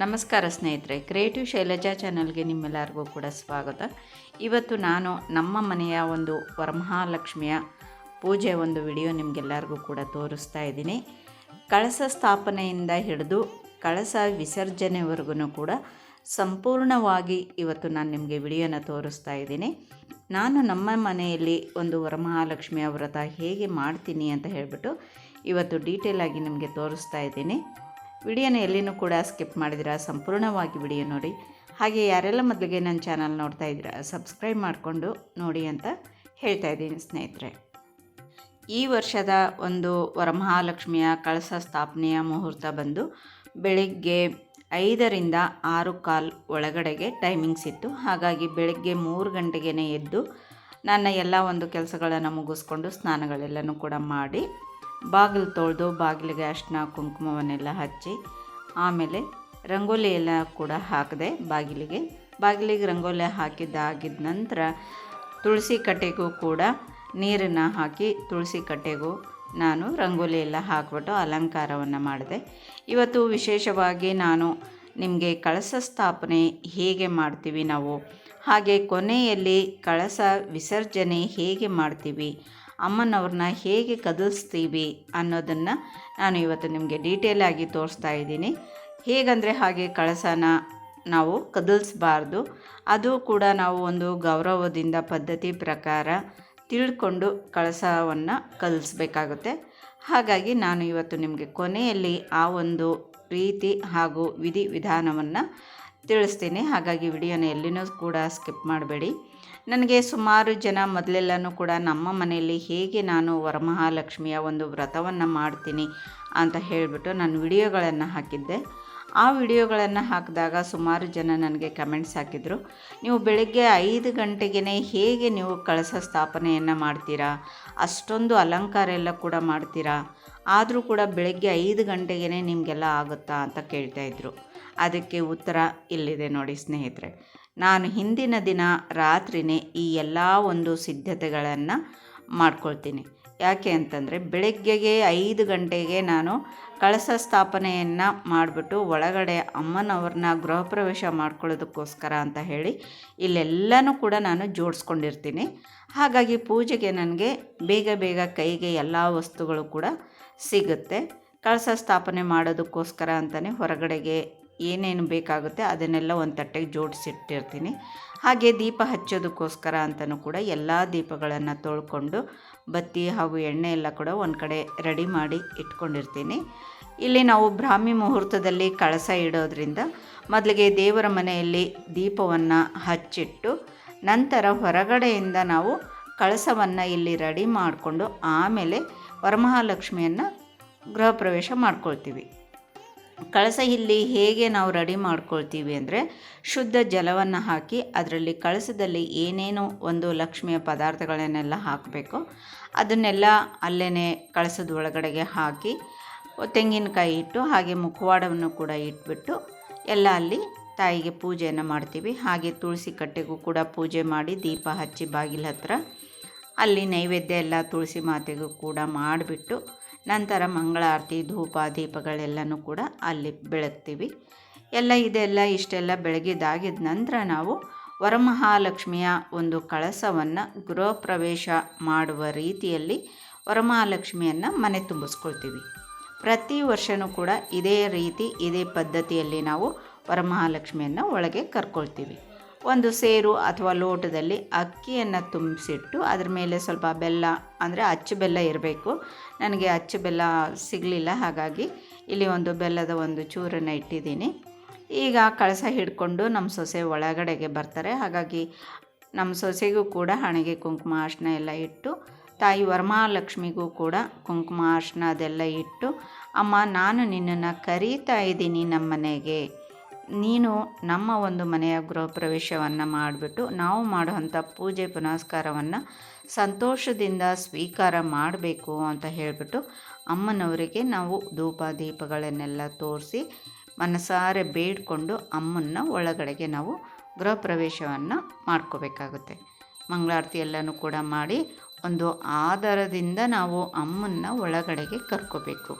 ನಮಸ್ಕಾರ ಸ್ನೇಹಿತರೆ, ಕ್ರಿಯೇಟಿವ್ ಶೈಲಜಾ ಚಾನಲ್ಗೆ ನಿಮ್ಮೆಲ್ಲರಿಗೂ ಕೂಡ ಸ್ವಾಗತ. ಇವತ್ತು ನಾನು ನಮ್ಮ ಮನೆಯ ಒಂದು ವರಮಹಾಲಕ್ಷ್ಮಿಯ ಪೂಜೆ ಒಂದು ವಿಡಿಯೋ ನಿಮಗೆಲ್ಲರಿಗೂ ಕೂಡ ತೋರಿಸ್ತಾ ಇದ್ದೀನಿ. ಕಳಸ ಸ್ಥಾಪನೆಯಿಂದ ಹಿಡಿದು ಕಳಸ ವಿಸರ್ಜನೆವರೆಗೂ ಕೂಡ ಸಂಪೂರ್ಣವಾಗಿ ಇವತ್ತು ನಾನು ನಿಮಗೆ ವಿಡಿಯೋನ ತೋರಿಸ್ತಾ ಇದ್ದೀನಿ. ನಾನು ನಮ್ಮ ಮನೆಯಲ್ಲಿ ಒಂದು ವರಮಹಾಲಕ್ಷ್ಮಿಯ ವ್ರತ ಹೇಗೆ ಮಾಡ್ತೀನಿ ಅಂತ ಹೇಳಿಬಿಟ್ಟು ಇವತ್ತು ಡೀಟೇಲಾಗಿ ನಿಮಗೆ ತೋರಿಸ್ತಾ ಇದ್ದೀನಿ. ವಿಡಿಯೋನ ಎಲ್ಲಿನೂ ಕೂಡ ಸ್ಕಿಪ್ ಮಾಡಿದಿರಾ, ಸಂಪೂರ್ಣವಾಗಿ ವಿಡಿಯೋ ನೋಡಿ. ಹಾಗೆ ಯಾರೆಲ್ಲ ಮೊದಲಿಗೆ ನನ್ನ ಚಾನಲ್ ನೋಡ್ತಾ ಇದ್ದೀರಾ ಸಬ್ಸ್ಕ್ರೈಬ್ ಮಾಡಿಕೊಂಡು ನೋಡಿ ಅಂತ ಹೇಳ್ತಾ ಇದ್ದೀನಿ ಸ್ನೇಹಿತರೆ. ಈ ವರ್ಷದ ಒಂದು ವರಮಹಾಲಕ್ಷ್ಮಿಯ ಕಳಸ ಸ್ಥಾಪನೆಯ ಮುಹೂರ್ತ ಬಂದು ಬೆಳಿಗ್ಗೆ 5ರಿಂದ 6:15 ಒಳಗಡೆಗೆ ಟೈಮಿಂಗ್ಸ್ ಇತ್ತು. ಹಾಗಾಗಿ ಬೆಳಗ್ಗೆ 3 ಗಂಟೆಗೇ ಎದ್ದು ನನ್ನ ಎಲ್ಲ ಒಂದು ಕೆಲಸಗಳನ್ನು ಮುಗಿಸ್ಕೊಂಡು ಸ್ನಾನಗಳೆಲ್ಲನೂ ಕೂಡ ಮಾಡಿ ಬಾಗಿಲು ತೊಳೆದು ಬಾಗಿಲಿಗೆ ಅರಿಶಿನ ಕುಂಕುಮವನ್ನೆಲ್ಲ ಹಚ್ಚಿ ಆಮೇಲೆ ರಂಗೋಲಿ ಎಲ್ಲ ಕೂಡ ಹಾಕಿದೆ. ಬಾಗಿಲಿಗೆ ರಂಗೋಲಿ ಆಗಿದ ನಂತರ ತುಳಸಿ ಕಟ್ಟೆಗೂ ಕೂಡ ನೀರನ್ನು ಹಾಕಿ ತುಳಸಿ ಕಟ್ಟೆಗೂ ನಾನು ರಂಗೋಲಿ ಎಲ್ಲ ಹಾಕಿಬಿಟ್ಟು ಅಲಂಕಾರವನ್ನು ಮಾಡಿದೆ. ಇವತ್ತು ವಿಶೇಷವಾಗಿ ನಾನು ನಿಮಗೆ ಕಳಸ ಸ್ಥಾಪನೆ ಹೇಗೆ ಮಾಡ್ತೀವಿ ನಾವು, ಹಾಗೆ ಕೊನೆಯಲ್ಲಿ ಕಳಸ ವಿಸರ್ಜನೆ ಹೇಗೆ ಮಾಡ್ತೀವಿ, ಅಮ್ಮನವ್ರನ್ನ ಹೇಗೆ ಕದಲಿಸ್ತೀವಿ ಅನ್ನೋದನ್ನು ನಾನು ಇವತ್ತು ನಿಮಗೆ ಡೀಟೇಲಾಗಿ ತೋರಿಸ್ತಾ ಇದ್ದೀನಿ. ಹೇಗಂದರೆ ಹಾಗೆ ಕಳಸನ ನಾವು ಕದಲಿಸ್ಬಾರ್ದು, ಅದು ಕೂಡ ನಾವು ಒಂದು ಗೌರವದಿಂದ ಪದ್ಧತಿ ಪ್ರಕಾರ ತಿಳ್ಕೊಂಡು ಕಳಸವನ್ನು ಕದಲಿಸ್ಬೇಕಾಗುತ್ತೆ. ಹಾಗಾಗಿ ನಾನು ಇವತ್ತು ನಿಮಗೆ ಕೊನೆಯಲ್ಲಿ ಆ ಒಂದು ರೀತಿ ಹಾಗೂ ವಿಧಾನವನ್ನು ತಿಳಿಸ್ತೀನಿ. ಹಾಗಾಗಿ ವಿಡಿಯೋನ ಎಲ್ಲಿನೂ ಕೂಡ ಸ್ಕಿಪ್ ಮಾಡಬೇಡಿ. ನನಗೆ ಸುಮಾರು ಜನ ಮೊದಲೆಲ್ಲನೂ ಕೂಡ ನಮ್ಮ ಮನೆಯಲ್ಲಿ ಹೇಗೆ ನಾನು ವರಮಹಾಲಕ್ಷ್ಮಿಯ ಒಂದು ವ್ರತವನ್ನು ಮಾಡ್ತೀನಿ ಅಂತ ಹೇಳಿಬಿಟ್ಟು ನಾನು ವಿಡಿಯೋಗಳನ್ನು ಹಾಕಿದ್ದೆ. ಆ ವಿಡಿಯೋಗಳನ್ನು ಹಾಕಿದಾಗ ಸುಮಾರು ಜನ ನನಗೆ ಕಮೆಂಟ್ಸ್ ಹಾಕಿದರು, ನೀವು ಬೆಳಗ್ಗೆ 5 ಗಂಟೆಗೇ ಹೇಗೆ ನೀವು ಕಳಸ ಸ್ಥಾಪನೆಯನ್ನು ಮಾಡ್ತೀರಾ, ಅಷ್ಟೊಂದು ಅಲಂಕಾರ ಎಲ್ಲ ಕೂಡ ಮಾಡ್ತೀರಾ, ಆದರೂ ಕೂಡ ಬೆಳಗ್ಗೆ 5 ಗಂಟೆಗೇ ನಿಮಗೆಲ್ಲ ಆಗುತ್ತಾ ಅಂತ ಕೇಳ್ತಾಯಿದ್ರು. ಅದಕ್ಕೆ ಉತ್ತರ ಇಲ್ಲಿದೆ ನೋಡಿ ಸ್ನೇಹಿತರೆ. ನಾನು ಹಿಂದಿನ ದಿನ ರಾತ್ರಿಯೇ ಈ ಎಲ್ಲ ಒಂದು ಸಿದ್ಧತೆಗಳನ್ನು ಮಾಡ್ಕೊಳ್ತೀನಿ. ಯಾಕೆ ಅಂತಂದರೆ ಬೆಳಗ್ಗೆಗೆ 5 ಗಂಟೆಗೆ ನಾನು ಕಳಸ ಸ್ಥಾಪನೆಯನ್ನು ಮಾಡಿಬಿಟ್ಟು ಒಳಗಡೆ ಅಮ್ಮನವ್ರನ್ನ ಗೃಹ ಪ್ರವೇಶ ಮಾಡ್ಕೊಳ್ಳೋದಕ್ಕೋಸ್ಕರ ಅಂತ ಹೇಳಿ ಇಲ್ಲೆಲ್ಲನೂ ಕೂಡ ನಾನು ಜೋಡಿಸ್ಕೊಂಡಿರ್ತೀನಿ. ಹಾಗಾಗಿ ಪೂಜೆಗೆ ನನಗೆ ಬೇಗ ಕೈಗೆ ಎಲ್ಲ ವಸ್ತುಗಳು ಕೂಡ ಸಿಗುತ್ತೆ. ಕಳಸ ಸ್ಥಾಪನೆ ಮಾಡೋದಕ್ಕೋಸ್ಕರ ಅಂತಲೇ ಹೊರಗಡೆಗೆ ಏನೇನು ಬೇಕಾಗುತ್ತೆ ಅದನ್ನೆಲ್ಲ ಒಂದು ತಟ್ಟೆಗೆ ಜೋಡಿಸಿಟ್ಟಿರ್ತೀನಿ. ಹಾಗೆ ದೀಪ ಹಚ್ಚೋದಕ್ಕೋಸ್ಕರ ಅಂತಲೂ ಕೂಡ ಎಲ್ಲ ದೀಪಗಳನ್ನು ತೊಳ್ಕೊಂಡು ಬತ್ತಿ ಹಾಗೂ ಎಣ್ಣೆ ಎಲ್ಲ ಕೂಡ ಒಂದು ಕಡೆ ರೆಡಿ ಮಾಡಿ ಇಟ್ಕೊಂಡಿರ್ತೀನಿ. ಇಲ್ಲಿ ನಾವು ಬ್ರಾಹ್ಮಿ ಮುಹೂರ್ತದಲ್ಲಿ ಕಳಸ ಇಡೋದ್ರಿಂದ ಮೊದಲಿಗೆ ದೇವರ ಮನೆಯಲ್ಲಿ ದೀಪವನ್ನು ಹಚ್ಚಿಟ್ಟು ನಂತರ ಹೊರಗಡೆಯಿಂದ ನಾವು ಕಳಸವನ್ನು ಇಲ್ಲಿ ರೆಡಿ ಮಾಡಿಕೊಂಡು ಆಮೇಲೆ ವರಮಹಾಲಕ್ಷ್ಮಿಯನ್ನು ಗೃಹ ಪ್ರವೇಶ ಮಾಡ್ಕೊಳ್ತೀವಿ. ಕಳಸ ಇಲ್ಲಿ ಹೇಗೆ ನಾವು ರೆಡಿ ಮಾಡ್ಕೊಳ್ತೀವಿ ಅಂದರೆ ಶುದ್ಧ ಜಲವನ್ನು ಹಾಕಿ ಅದರಲ್ಲಿ ಕಳಸದಲ್ಲಿ ಏನೇನು ಒಂದು ಲಕ್ಷ್ಮಿಯ ಪದಾರ್ಥಗಳನ್ನೆಲ್ಲ ಹಾಕಬೇಕು ಅದನ್ನೆಲ್ಲ ಅಲ್ಲೇ ಕಳಸದ ಒಳಗಡೆಗೆ ಹಾಕಿ ತೆಂಗಿನಕಾಯಿ ಇಟ್ಟು ಹಾಗೆ ಮುಖವಾಡವನ್ನು ಕೂಡ ಇಟ್ಬಿಟ್ಟು ಎಲ್ಲ ಅಲ್ಲಿ ತಾಯಿಗೆ ಪೂಜೆಯನ್ನು ಮಾಡ್ತೀವಿ. ಹಾಗೆ ತುಳಸಿ ಕಟ್ಟೆಗೂ ಕೂಡ ಪೂಜೆ ಮಾಡಿ ದೀಪ ಹಚ್ಚಿ ಬಾಗಿಲ ಹತ್ರ ಅಲ್ಲಿ ನೈವೇದ್ಯ ಎಲ್ಲ ತುಳಸಿ ಮಾತೆಗೂ ಕೂಡ ಮಾಡಿಬಿಟ್ಟು ನಂತರ ಮಂಗಳಾರತಿ ಧೂಪ ದೀಪಗಳೆಲ್ಲನೂ ಕೂಡ ಅಲ್ಲಿ ಬೆಳಗ್ತೀವಿ. ಇದೆಲ್ಲ ಇಷ್ಟೆಲ್ಲ ಬೆಳಗಿದಾಗಿದ ನಂತರ ನಾವು ವರಮಹಾಲಕ್ಷ್ಮಿಯ ಒಂದು ಕಳಸವನ್ನು ಗೃಹ ಪ್ರವೇಶ ಮಾಡುವ ರೀತಿಯಲ್ಲಿ ವರಮಹಾಲಕ್ಷ್ಮಿಯನ್ನು ಮನೆ ತುಂಬಿಸ್ಕೊಳ್ತೀವಿ. ಪ್ರತಿ ವರ್ಷವೂ ಕೂಡ ಇದೇ ರೀತಿ ಇದೇ ಪದ್ಧತಿಯಲ್ಲಿ ನಾವು ವರಮಹಾಲಕ್ಷ್ಮಿಯನ್ನು ಒಳಗೆ ಕರ್ಕೊಳ್ತೀವಿ. ಒಂದು ಸೇರು ಅಥವಾ ಲೋಟದಲ್ಲಿ ಅಕ್ಕಿಯನ್ನು ತುಂಬಿಸಿಟ್ಟು ಅದ್ರ ಮೇಲೆ ಸ್ವಲ್ಪ ಬೆಲ್ಲ ಅಂದರೆ ಅಚ್ಚು ಬೆಲ್ಲ ಇರಬೇಕು. ನನಗೆ ಅಚ್ಚು ಬೆಲ್ಲ ಸಿಗಲಿಲ್ಲ, ಹಾಗಾಗಿ ಇಲ್ಲಿ ಒಂದು ಬೆಲ್ಲದ ಒಂದು ಚೂರನ್ನು ಇಟ್ಟಿದ್ದೀನಿ. ಈಗ ಕಳಸ ಹಿಡ್ಕೊಂಡು ನಮ್ಮ ಸೊಸೆ ಒಳಗಡೆಗೆ ಬರ್ತಾರೆ. ಹಾಗಾಗಿ ನಮ್ಮ ಸೊಸೆಗೂ ಕೂಡ ಹಣೆಗೆ ಕುಂಕುಮ ಅರಿಶಿನ ಎಲ್ಲ ಇಟ್ಟು ತಾಯಿ ವರಮಹಾಲಕ್ಷ್ಮಿಗೂ ಕೂಡ ಕುಂಕುಮ ಅರಿಶಿನ ಅದೆಲ್ಲ ಇಟ್ಟು, ಅಮ್ಮ ನಾನು ನಿನ್ನನ್ನು ಕರೀತಾ ಇದ್ದೀನಿ ನಮ್ಮ ಮನೆಗೆ, ನೀನು ನಮ್ಮ ಒಂದು ಮನೆಯ ಗೃಹ ಪ್ರವೇಶವನ್ನು ಮಾಡಿಬಿಟ್ಟು ನಾವು ಮಾಡುವಂಥ ಪೂಜೆ ಪುನಸ್ಕಾರವನ್ನು ಸಂತೋಷದಿಂದ ಸ್ವೀಕಾರ ಮಾಡಬೇಕು ಅಂತ ಹೇಳಿಬಿಟ್ಟು ಅಮ್ಮನವರಿಗೆ ನಾವು ಧೂಪ ದೀಪಗಳನ್ನೆಲ್ಲ ತೋರಿಸಿ ಮನಸಾರೆ ಬೇಡಿಕೊಂಡು ಅಮ್ಮನ್ನ ಒಳಗಡೆಗೆ ನಾವು ಗೃಹ ಪ್ರವೇಶವನ್ನು ಮಾಡ್ಕೋಬೇಕಾಗುತ್ತೆ. ಮಂಗಳಾರತಿ ಎಲ್ಲನೂ ಕೂಡ ಮಾಡಿ ಒಂದು ಆಧಾರದಿಂದ ನಾವು ಅಮ್ಮನ್ನ ಒಳಗಡೆಗೆ ಕರ್ಕೋಬೇಕು.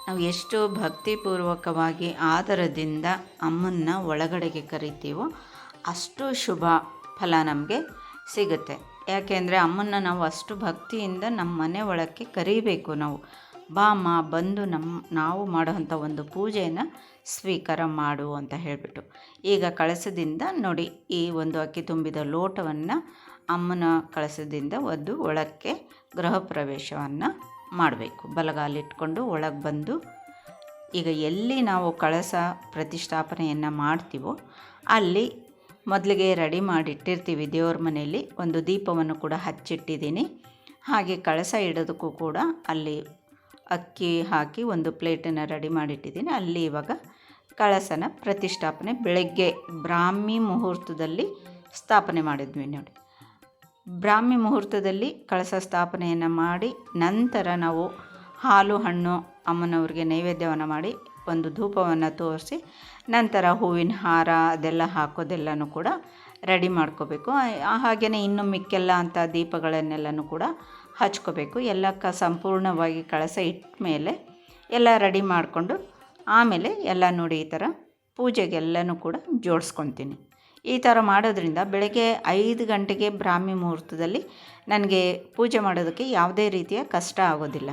ನಾವು ಎಷ್ಟು ಭಕ್ತಿಪೂರ್ವಕವಾಗಿ ಆದರದಿಂದ ಅಮ್ಮನ್ನ ಒಳಗಡೆಗೆ ಕರಿತೀವೋ ಅಷ್ಟು ಶುಭ ಫಲ ನಮಗೆ ಸಿಗುತ್ತೆ. ಯಾಕೆಂದರೆ ಅಮ್ಮನ್ನ ನಾವು ಅಷ್ಟು ಭಕ್ತಿಯಿಂದ ನಮ್ಮ ಮನೆ ಒಳಕ್ಕೆ ಕರಿಬೇಕು. ನಾವು ಬಾ ಅಮ್ಮ, ಬಂದು ನಾವು ಮಾಡೋವಂಥ ಒಂದು ಪೂಜೆಯನ್ನು ಸ್ವೀಕಾರ ಮಾಡು ಅಂತ ಹೇಳಿಬಿಟ್ಟು. ಈಗ ಕಳಸದಿಂದ ನೋಡಿ, ಈ ಒಂದು ಅಕ್ಕಿ ತುಂಬಿದ ಲೋಟವನ್ನು ಅಮ್ಮನ ಕಳಸದಿಂದ ಒದ್ದು ಒಳಕ್ಕೆ ಗೃಹ ಪ್ರವೇಶವನ್ನು ಮಾಡಬೇಕು. ಬಲಗಾಲಿಟ್ಕೊಂಡು ಒಳಗೆ ಬಂದು, ಈಗ ಎಲ್ಲಿ ನಾವು ಕಳಸ ಪ್ರತಿಷ್ಠಾಪನೆಯನ್ನು ಮಾಡ್ತೀವೋ ಅಲ್ಲಿ ಮೊದಲಿಗೆ ರೆಡಿ ಮಾಡಿಟ್ಟಿರ್ತೀವಿ. ದೇವ್ರ ಮನೆಯಲ್ಲಿ ಒಂದು ದೀಪವನ್ನು ಕೂಡ ಹಚ್ಚಿಟ್ಟಿದ್ದೀನಿ. ಹಾಗೆ ಕಳಸ ಇಡೋದಕ್ಕೂ ಕೂಡ ಅಲ್ಲಿ ಅಕ್ಕಿ ಹಾಕಿ ಒಂದು ಪ್ಲೇಟನ್ನು ರೆಡಿ ಮಾಡಿಟ್ಟಿದ್ದೀನಿ. ಅಲ್ಲಿ ಇವಾಗ ಕಳಸನ ಪ್ರತಿಷ್ಠಾಪನೆ ಬೆಳಗ್ಗೆ ಬ್ರಾಹ್ಮಿ ಮುಹೂರ್ತದಲ್ಲಿ ಸ್ಥಾಪನೆ ಮಾಡಿದ್ವಿ ನೋಡಿ. ಬ್ರಾಹ್ಮಿ ಮುಹೂರ್ತದಲ್ಲಿ ಕಳಸ ಸ್ಥಾಪನೆಯನ್ನು ಮಾಡಿ ನಂತರ ನಾವು ಹಾಲು ಹಣ್ಣು ಅಮ್ಮನವ್ರಿಗೆ ನೈವೇದ್ಯವನ್ನು ಮಾಡಿ ಒಂದು ಧೂಪವನ್ನು ತೋರಿಸಿ ನಂತರ ಹೂವಿನ ಹಾರ ಅದೆಲ್ಲ ಹಾಕೋದೆಲ್ಲನೂ ಕೂಡ ರೆಡಿ ಮಾಡ್ಕೋಬೇಕು. ಹಾಗೆಯೇ ಇನ್ನು ಮಿಕ್ಕೆಲ್ಲ ಅಂಥ ದೀಪಗಳನ್ನೆಲ್ಲನೂ ಕೂಡ ಹಚ್ಕೋಬೇಕು. ಎಲ್ಲ ಸಂಪೂರ್ಣವಾಗಿ ಕಳಸ ಇಟ್ಟ ಮೇಲೆ ಎಲ್ಲ ರೆಡಿ ಮಾಡಿಕೊಂಡು ಆಮೇಲೆ ಎಲ್ಲ ನೋಡಿ ಈ ಥರ ಪೂಜೆಗೆಲ್ಲನೂ ಕೂಡ ಜೋಡಿಸ್ಕೊತೀನಿ. ಈ ಥರ ಮಾಡೋದ್ರಿಂದ ಬೆಳಗ್ಗೆ 5 ಗಂಟೆಗೆ ಬ್ರಾಹ್ಮಿ ಮುಹೂರ್ತದಲ್ಲಿ ನನಗೆ ಪೂಜೆ ಮಾಡೋದಕ್ಕೆ ಯಾವುದೇ ರೀತಿಯ ಕಷ್ಟ ಆಗೋದಿಲ್ಲ.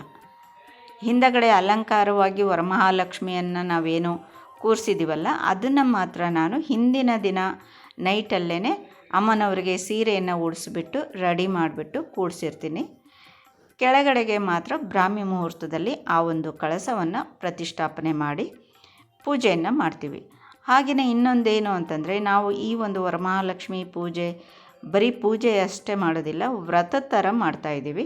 ಹಿಂದಗಡೆ ಅಲಂಕಾರವಾಗಿ ವರಮಹಾಲಕ್ಷ್ಮಿಯನ್ನು ನಾವೇನು ಕೂರಿಸಿದ್ದೀವಲ್ಲ ಅದನ್ನು ಮಾತ್ರ ನಾನು ಹಿಂದಿನ ದಿನ ನೈಟಲ್ಲೇ ಅಮ್ಮನವರಿಗೆ ಸೀರೆಯನ್ನು ಉಡಿಸ್ಬಿಟ್ಟು ರೆಡಿ ಮಾಡಿಬಿಟ್ಟು ಕೂಡಿಸಿರ್ತೀನಿ. ಕೆಳಗಡೆಗೆ ಮಾತ್ರ ಬ್ರಾಹ್ಮಿ ಮುಹೂರ್ತದಲ್ಲಿ ಆ ಒಂದು ಕಳಸವನ್ನು ಪ್ರತಿಷ್ಠಾಪನೆ ಮಾಡಿ ಪೂಜೆಯನ್ನು ಮಾಡ್ತೀವಿ. ಹಾಗೆಯೇ ಇನ್ನೊಂದೇನು ಅಂತಂದರೆ, ನಾವು ಈ ಒಂದು ವರಮಹಾಲಕ್ಷ್ಮಿ ಪೂಜೆ ಬರೀ ಪೂಜೆ ಅಷ್ಟೇ ಮಾಡೋದಿಲ್ಲ, ವ್ರತದ ಥರ ಮಾಡ್ತಾಯಿದ್ದೀವಿ.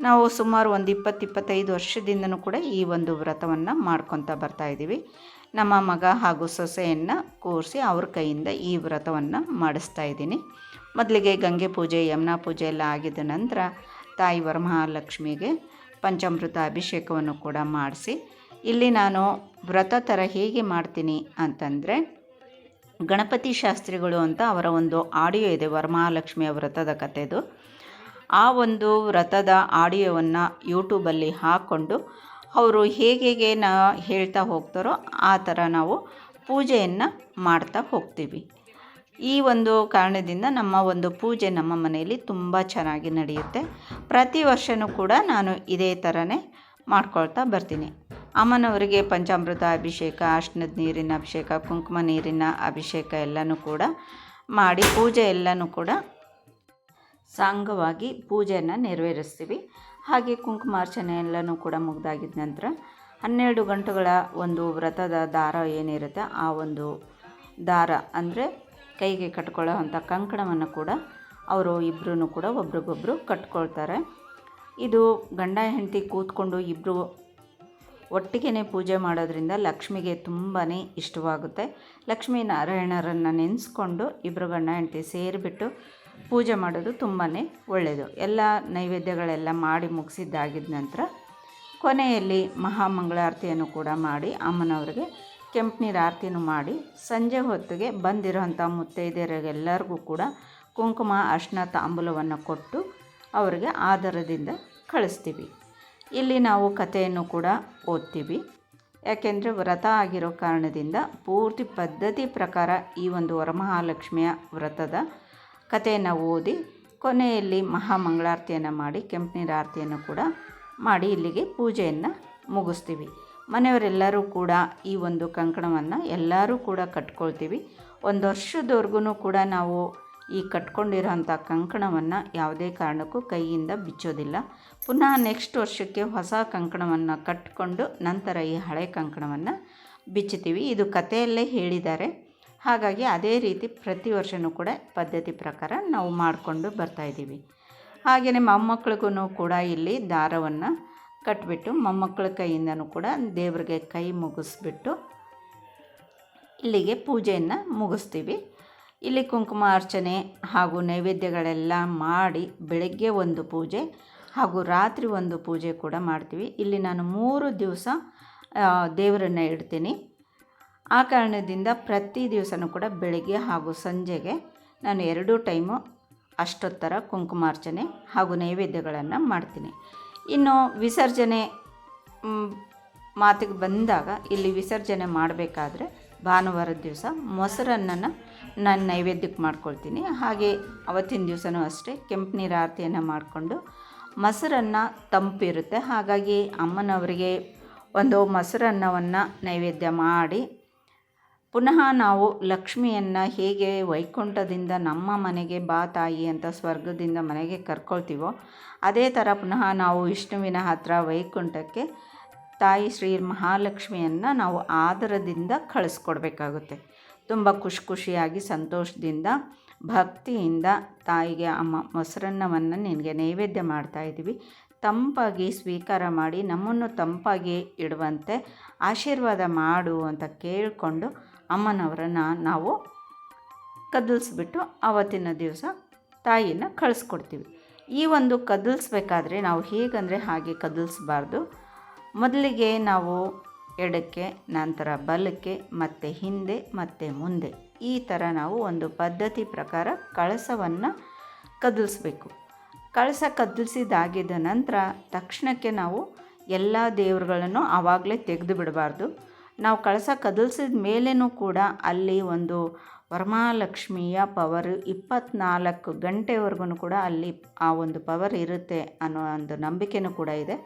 ನಾವು ಸುಮಾರು ಒಂದು 20-25 ವರ್ಷದಿಂದನೂ ಕೂಡ ಈ ಒಂದು ವ್ರತವನ್ನು ಮಾಡ್ಕೊತ ಬರ್ತಾಯಿದ್ದೀವಿ. ನಮ್ಮ ಮಗ ಹಾಗೂ ಸೊಸೆಯನ್ನು ಕೂರಿಸಿ ಅವ್ರ ಕೈಯಿಂದ ಈ ವ್ರತವನ್ನು ಮಾಡಿಸ್ತಾ ಇದ್ದೀನಿ. ಮೊದಲಿಗೆ ಗಂಗೆ ಪೂಜೆ, ಯಮುನಾ ಪೂಜೆ ಎಲ್ಲ ಆಗಿದ ನಂತರ ತಾಯಿ ವರಮಹಾಲಕ್ಷ್ಮಿಗೆ ಪಂಚಾಮೃತ ಅಭಿಷೇಕವನ್ನು ಕೂಡ ಮಾಡಿಸಿ, ಇಲ್ಲಿ ನಾನು ವ್ರತ ಥರ ಹೇಗೆ ಮಾಡ್ತೀನಿ ಅಂತಂದರೆ, ಗಣಪತಿ ಶಾಸ್ತ್ರಿಗಳು ಅಂತ ಅವರ ಒಂದು ಆಡಿಯೋ ಇದೆ ವರಮಹಾಲಕ್ಷ್ಮಿಯ ವ್ರತದ ಕಥೆದು. ಆ ಒಂದು ವ್ರತದ ಆಡಿಯೋವನ್ನು ಯೂಟ್ಯೂಬಲ್ಲಿ ಹಾಕ್ಕೊಂಡು ಅವರು ಹೇಗೆ ಹೇಳ್ತಾ ಹೋಗ್ತಾರೋ ಆ ಥರ ನಾವು ಪೂಜೆಯನ್ನು ಮಾಡ್ತಾ ಹೋಗ್ತೀವಿ. ಈ ಒಂದು ಕಾರಣದಿಂದ ನಮ್ಮ ಒಂದು ಪೂಜೆ ನಮ್ಮ ಮನೆಯಲ್ಲಿ ತುಂಬ ಚೆನ್ನಾಗಿ ನಡೆಯುತ್ತೆ. ಪ್ರತಿ ವರ್ಷವೂ ಕೂಡ ನಾನು ಇದೇ ಥರನೇ ಮಾಡ್ಕೊಳ್ತಾ ಬರ್ತೀನಿ. ಅಮ್ಮನವರಿಗೆ ಪಂಚಾಮೃತ ಅಭಿಷೇಕ, ಅರ್ಶಿನದ ನೀರಿನ ಅಭಿಷೇಕ, ಕುಂಕುಮ ನೀರಿನ ಅಭಿಷೇಕ ಎಲ್ಲನೂ ಕೂಡ ಮಾಡಿ ಪೂಜೆ ಎಲ್ಲನೂ ಕೂಡ ಸಾಂಗವಾಗಿ ಪೂಜೆಯನ್ನು ನೆರವೇರಿಸ್ತೀವಿ. ಹಾಗೆ ಕುಂಕುಮಾರ್ಚನೆ ಎಲ್ಲನೂ ಕೂಡ ಮುಗ್ದಾಗಿದ್ದ ನಂತರ 12 ಗಂಟೆಗಳ ಒಂದು ವ್ರತದ ದಾರ ಏನಿರುತ್ತೆ ಆ ಒಂದು ದಾರ ಅಂದರೆ ಕೈಗೆ ಕಟ್ಕೊಳ್ಳೋ ಅಂಥ ಕಂಕಣವನ್ನು ಕೂಡ ಅವರು ಇಬ್ಬರೂ ಕೂಡ ಒಬ್ರಿಗೊಬ್ಬರು ಕಟ್ಕೊಳ್ತಾರೆ. ಇದು ಗಂಡ ಹೆಂಡತಿ ಕೂತ್ಕೊಂಡು ಇಬ್ಬರು ಒಟ್ಟಿಗೆ ಪೂಜೆ ಮಾಡೋದ್ರಿಂದ ಲಕ್ಷ್ಮಿಗೆ ತುಂಬಾ ಇಷ್ಟವಾಗುತ್ತೆ. ಲಕ್ಷ್ಮೀ ನಾರಾಯಣರನ್ನು ನೆನೆಸ್ಕೊಂಡು ಇಬ್ಬರು ಗಂಡ ಹೆಂಡತಿ ಸೇರಿಬಿಟ್ಟು ಪೂಜೆ ಮಾಡೋದು ತುಂಬಾ ಒಳ್ಳೆಯದು. ಎಲ್ಲ ನೈವೇದ್ಯಗಳೆಲ್ಲ ಮಾಡಿ ಮುಗಿಸಿದ್ದಾಗಿದ್ದ ನಂತರ ಕೊನೆಯಲ್ಲಿ ಮಹಾಮಂಗಳಾರತಿಯನ್ನು ಕೂಡ ಮಾಡಿ ಅಮ್ಮನವ್ರಿಗೆ ಕೆಂಪು ನೀರು ಆರತಿನೂ ಮಾಡಿ ಸಂಜೆ ಹೊತ್ತಿಗೆ ಬಂದಿರೋಂಥ ಮುತ್ತೈದೆಯರಿಗೆಲ್ಲರಿಗೂ ಕೂಡ ಕುಂಕುಮ ಅರ್ಶಿನ ತಾಂಬೂಲವನ್ನು ಕೊಟ್ಟು ಅವರಿಗೆ ಆದರದಿಂದ ಕಳಿಸ್ತೀವಿ. ಇಲ್ಲಿ ನಾವು ಕಥೆಯನ್ನು ಕೂಡ ಓದ್ತೀವಿ. ಯಾಕೆಂದರೆ ವ್ರತ ಆಗಿರೋ ಕಾರಣದಿಂದ ಪೂರ್ತಿ ಪದ್ಧತಿ ಪ್ರಕಾರ ಈ ಒಂದು ವರಮಹಾಲಕ್ಷ್ಮಿಯ ವ್ರತದ ಕಥೆಯನ್ನು ಓದಿ ಕೊನೆಯಲ್ಲಿ ಮಹಾಮಂಗಳಾರತಿಯನ್ನು ಮಾಡಿ ಕೆಂಪು ನೀರು ಆರತಿಯನ್ನು ಕೂಡ ಮಾಡಿ ಇಲ್ಲಿಗೆ ಪೂಜೆಯನ್ನು ಮುಗಿಸ್ತೀವಿ. ಮನೆಯವರೆಲ್ಲರೂ ಕೂಡ ಈ ಒಂದು ಕಂಕಣವನ್ನು ಎಲ್ಲರೂ ಕೂಡ ಕಟ್ಕೊಳ್ತೀವಿ. ಒಂದು ವರ್ಷದವರೆಗೂ ಕೂಡ ನಾವು ಈ ಕಟ್ಕೊಂಡಿರೋಂಥ ಕಂಕಣವನ್ನು ಯಾವುದೇ ಕಾರಣಕ್ಕೂ ಕೈಯಿಂದ ಬಿಚ್ಚೋದಿಲ್ಲ. ಪುನಃ ನೆಕ್ಸ್ಟ್ ವರ್ಷಕ್ಕೆ ಹೊಸ ಕಂಕಣವನ್ನು ಕಟ್ಕೊಂಡು ನಂತರ ಈ ಹಳೆ ಕಂಕಣವನ್ನು ಬಿಚ್ಚುತ್ತೀವಿ. ಇದು ಕಥೆಯಲ್ಲೇ ಹೇಳಿದ್ದಾರೆ. ಹಾಗಾಗಿ ಅದೇ ರೀತಿ ಪ್ರತಿ ವರ್ಷವೂ ಕೂಡ ಪದ್ಧತಿ ಪ್ರಕಾರ ನಾವು ಮಾಡಿಕೊಂಡು ಬರ್ತಾಯಿದ್ದೀವಿ. ಹಾಗೆಯೇ ಮೊಮ್ಮಕ್ಕಳಿಗೂ ಕೂಡ ಇಲ್ಲಿ ದಾರವನ್ನು ಕಟ್ಬಿಟ್ಟು ಮೊಮ್ಮಕ್ಕಳ ಕೈಯಿಂದನೂ ಕೂಡ ದೇವರಿಗೆ ಕೈ ಮುಗಿಸ್ಬಿಟ್ಟು ಇಲ್ಲಿಗೆ ಪೂಜೆಯನ್ನು ಮುಗಿಸ್ತೀವಿ. ಇಲ್ಲಿ ಕುಂಕುಮ ಅರ್ಚನೆ ಹಾಗೂ ನೈವೇದ್ಯಗಳೆಲ್ಲ ಮಾಡಿ ಬೆಳಗ್ಗೆ ಒಂದು ಪೂಜೆ ಹಾಗೂ ರಾತ್ರಿ ಒಂದು ಪೂಜೆ ಕೂಡ ಮಾಡ್ತೀವಿ. ಇಲ್ಲಿ ನಾನು 3 ದಿವಸ ದೇವರನ್ನು ಇಡ್ತೀನಿ. ಆ ಕಾರಣದಿಂದ ಪ್ರತಿ ದಿವಸನೂ ಕೂಡ ಬೆಳಗ್ಗೆ ಹಾಗೂ ಸಂಜೆಗೆ ನಾನು 2 ಟೈಮು ಅಷ್ಟೊತ್ತರ ಕುಂಕುಮಾರ್ಚನೆ ಹಾಗೂ ನೈವೇದ್ಯಗಳನ್ನು ಮಾಡ್ತೀನಿ. ಇನ್ನು ವಿಸರ್ಜನೆ ಮಾತಿಗೆ ಬಂದಾಗ ಇಲ್ಲಿ ವಿಸರ್ಜನೆ ಮಾಡಬೇಕಾದ್ರೆ ಭಾನುವಾರದ ದಿವಸ ಮೊಸರನ್ನನ್ನು ನಾನು ನೈವೇದ್ಯಕ್ಕೆ ಮಾಡ್ಕೊಳ್ತೀನಿ. ಹಾಗೆ ಅವತ್ತಿನ ದಿವಸನೂ ಅಷ್ಟೇ ಕೆಂಪು ನೀರು ಆರತಿಯನ್ನು ಮಾಡಿಕೊಂಡು ಮೊಸರನ್ನ ತಂಪಿರುತ್ತೆ, ಹಾಗಾಗಿ ಅಮ್ಮನವರಿಗೆ ಒಂದು ಮೊಸರನ್ನವನ್ನು ನೈವೇದ್ಯ ಮಾಡಿ ಪುನಃ ನಾವು ಲಕ್ಷ್ಮಿಯನ್ನು ಹೇಗೆ ವೈಕುಂಠದಿಂದ ನಮ್ಮ ಮನೆಗೆ ಬಾ ತಾಯಿ ಅಂತ ಸ್ವರ್ಗದಿಂದ ಮನೆಗೆ ಕರ್ಕೊಳ್ತೀವೋ ಅದೇ ಥರ ಪುನಃ ನಾವು ವಿಷ್ಣುವಿನ ಹತ್ರ ವೈಕುಂಠಕ್ಕೆ ತಾಯಿ ಶ್ರೀ ಮಹಾಲಕ್ಷ್ಮಿಯನ್ನು ನಾವು ಆದರದಿಂದ ಕಳಿಸ್ಕೊಡ್ಬೇಕಾಗುತ್ತೆ. ತುಂಬ ಖುಷಿಯಾಗಿ ಸಂತೋಷದಿಂದ ಭಕ್ತಿಯಿಂದ ತಾಯಿಗೆ ಅಮ್ಮ ಮೊಸರನ್ನವನ್ನು ನಿನಗೆ ನೈವೇದ್ಯ ಮಾಡ್ತಾಯಿದ್ದೀವಿ, ತಂಪಾಗಿ ಸ್ವೀಕಾರ ಮಾಡಿ ನಮ್ಮನ್ನು ತಂಪಾಗಿ ಇಡುವಂತೆ ಆಶೀರ್ವಾದ ಮಾಡು ಅಂತ ಕೇಳಿಕೊಂಡು ಅಮ್ಮನವರನ್ನು ನಾವು ಕದಲಿಸ್ಬಿಟ್ಟು ಆವತ್ತಿನ ದಿವಸ ತಾಯಿನ ಕಳಿಸ್ಕೊಡ್ತೀವಿ. ಈ ಒಂದು ಕದಲಿಸ್ಬೇಕಾದ್ರೆ ನಾವು ಹೇಗಂದರೆ ಹಾಗೆ ಕದಲಿಸ್ಬಾರ್ದು. ಮೊದಲಿಗೆ ನಾವು ಎಡಕ್ಕೆ, ನಂತರ ಬಲಕ್ಕೆ, ಮತ್ತು ಹಿಂದೆ ಮತ್ತು ಮುಂದೆ, ಈ ಥರ ನಾವು ಒಂದು ಪದ್ಧತಿ ಪ್ರಕಾರ ಕಳಸವನ್ನು ಕದಲಿಸ್ಬೇಕು. ಕಳಸ ಕದಲಿಸಿದಾಗಿದ್ದ ನಂತರ ತಕ್ಷಣಕ್ಕೆ ನಾವು ಎಲ್ಲ ದೇವರುಗಳನ್ನು ಆವಾಗಲೇ ತೆಗೆದು ಬಿಡಬಾರ್ದು. ನಾವು ಕಳಸ ಕದಲಿಸಿದ ಮೇಲೇನೂ ಕೂಡ ಅಲ್ಲಿ ಒಂದು ವರಮಹಾಲಕ್ಷ್ಮಿಯ ಪವರ್ 24 ಗಂಟೆವರೆಗೂ ಕೂಡ ಅಲ್ಲಿ ಆ ಒಂದು ಪವರ್ ಇರುತ್ತೆ ಅನ್ನೋ ಒಂದು ನಂಬಿಕೆನೂ ಕೂಡ ಇದೆ.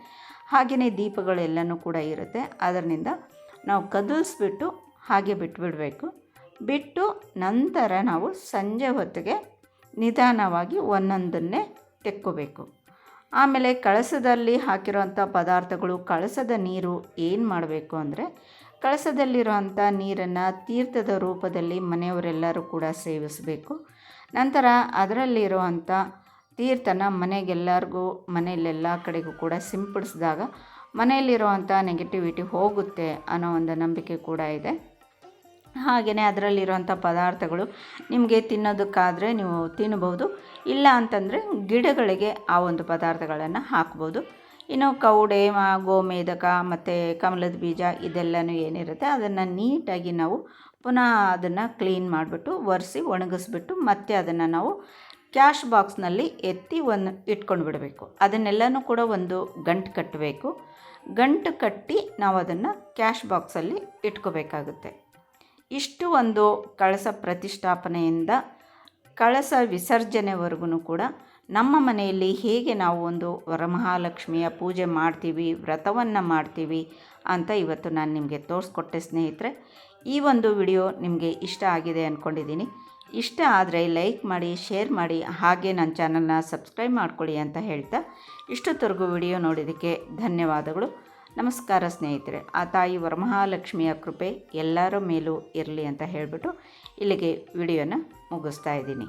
ಹಾಗೆಯೇ ದೀಪಗಳೆಲ್ಲನೂ ಕೂಡ ಇರುತ್ತೆ. ಅದರಿಂದ ನಾವು ಕದಲಿಸ್ಬಿಟ್ಟು ಹಾಗೆ ಬಿಟ್ಟುಬಿಡಬೇಕು. ಬಿಟ್ಟು ನಂತರ ನಾವು ಸಂಜೆ ಹೊತ್ತಿಗೆ ನಿಧಾನವಾಗಿ ಒಂದೊಂದನ್ನೇ ತೆಕ್ಕೋಬೇಕು. ಆಮೇಲೆ ಕಳಸದಲ್ಲಿ ಹಾಕಿರೋಂಥ ಪದಾರ್ಥಗಳು, ಕಳಸದ ನೀರು ಏನು ಮಾಡಬೇಕು ಅಂದರೆ ಕಳಸದಲ್ಲಿರುವಂಥ ನೀರನ್ನು ತೀರ್ಥದ ರೂಪದಲ್ಲಿ ಮನೆಯವರೆಲ್ಲರೂ ಕೂಡ ಸೇವಿಸಬೇಕು. ನಂತರ ಅದರಲ್ಲಿರುವಂಥ ತೀರ್ಥನ ಮನೆಗೆಲ್ಲರಿಗೂ, ಮನೆಯಲ್ಲೆಲ್ಲ ಕಡೆಗೂ ಕೂಡ ಸಿಂಪಡಿಸಿದಾಗ ಮನೆಯಲ್ಲಿರುವಂಥ ನೆಗೆಟಿವಿಟಿ ಹೋಗುತ್ತೆ ಅನ್ನೋ ಒಂದು ನಂಬಿಕೆ ಕೂಡ ಇದೆ. ಹಾಗೆಯೇ ಅದರಲ್ಲಿರುವಂಥ ಪದಾರ್ಥಗಳು ನಿಮಗೆ ತಿನ್ನೋದಕ್ಕಾದರೆ ನೀವು ತಿನ್ನಬಹುದು, ಇಲ್ಲ ಅಂತಂದರೆ ಗಿಡಗಳಿಗೆ ಆ ಒಂದು ಪದಾರ್ಥಗಳನ್ನು ಹಾಕ್ಬೋದು. ಇನ್ನು ಕೌಡೆ, ಗೋಮೇಧಕ ಮತ್ತು ಕಮಲದ ಬೀಜ ಇದೆಲ್ಲನೂ ಏನಿರುತ್ತೆ ಅದನ್ನು ನೀಟಾಗಿ ನಾವು ಪುನಃ ಅದನ್ನು ಕ್ಲೀನ್ ಮಾಡಿಬಿಟ್ಟು ಒರೆಸಿ ಒಣಗಿಸ್ಬಿಟ್ಟು ಮತ್ತೆ ಅದನ್ನು ನಾವು ಕ್ಯಾಶ್ ಬಾಕ್ಸ್ನಲ್ಲಿ ಎತ್ತಿ ಇಟ್ಕೊಂಡು ಬಿಡಬೇಕು. ಅದನ್ನೆಲ್ಲನೂ ಕೂಡ ಒಂದು ಗಂಟು ಕಟ್ಟಬೇಕು. ಗಂಟು ಕಟ್ಟಿ ನಾವು ಅದನ್ನು ಕ್ಯಾಶ್ ಬಾಕ್ಸಲ್ಲಿ ಇಟ್ಕೋಬೇಕಾಗುತ್ತೆ. ಇಷ್ಟು ಒಂದು ಕಳಸ ಪ್ರತಿಷ್ಠಾಪನೆಯಿಂದ ಕಳಸ ವಿಸರ್ಜನೆವರೆಗೂ ಕೂಡ ನಮ್ಮ ಮನೆಯಲ್ಲಿ ಹೇಗೆ ನಾವು ಒಂದು ವರಮಹಾಲಕ್ಷ್ಮಿಯ ಪೂಜೆ ಮಾಡ್ತೀವಿ, ವ್ರತವನ್ನು ಮಾಡ್ತೀವಿ ಅಂತ ಇವತ್ತು ನಾನು ನಿಮಗೆ ತೋರಿಸ್ಕೊಟ್ಟೆ ಸ್ನೇಹಿತರೆ. ಈ ಒಂದು ವಿಡಿಯೋ ನಿಮಗೆ ಇಷ್ಟ ಆಗಿದೆ ಅಂದ್ಕೊಂಡಿದ್ದೀನಿ. ಇಷ್ಟ ಆದರೆ ಲೈಕ್ ಮಾಡಿ, ಶೇರ್ ಮಾಡಿ, ಹಾಗೆ ನನ್ನ ಚಾನಲ್ನ ಸಬ್ಸ್ಕ್ರೈಬ್ ಮಾಡ್ಕೊಳ್ಳಿ ಅಂತ ಹೇಳ್ತಾ ಇಷ್ಟೊತ್ತರೆಗೂ ವಿಡಿಯೋ ನೋಡಿದ್ದಕ್ಕೆ ಧನ್ಯವಾದಗಳು. ನಮಸ್ಕಾರ ಸ್ನೇಹಿತರೆ. ಆ ತಾಯಿ ವರಮಹಾಲಕ್ಷ್ಮಿಯ ಕೃಪೆ ಎಲ್ಲರ ಮೇಲೂ ಇರಲಿ ಅಂತ ಹೇಳಿಬಿಟ್ಟು ಇಲ್ಲಿಗೆ ವಿಡಿಯೋನ ಮುಗಿಸ್ತಾ ಇದ್ದೀನಿ.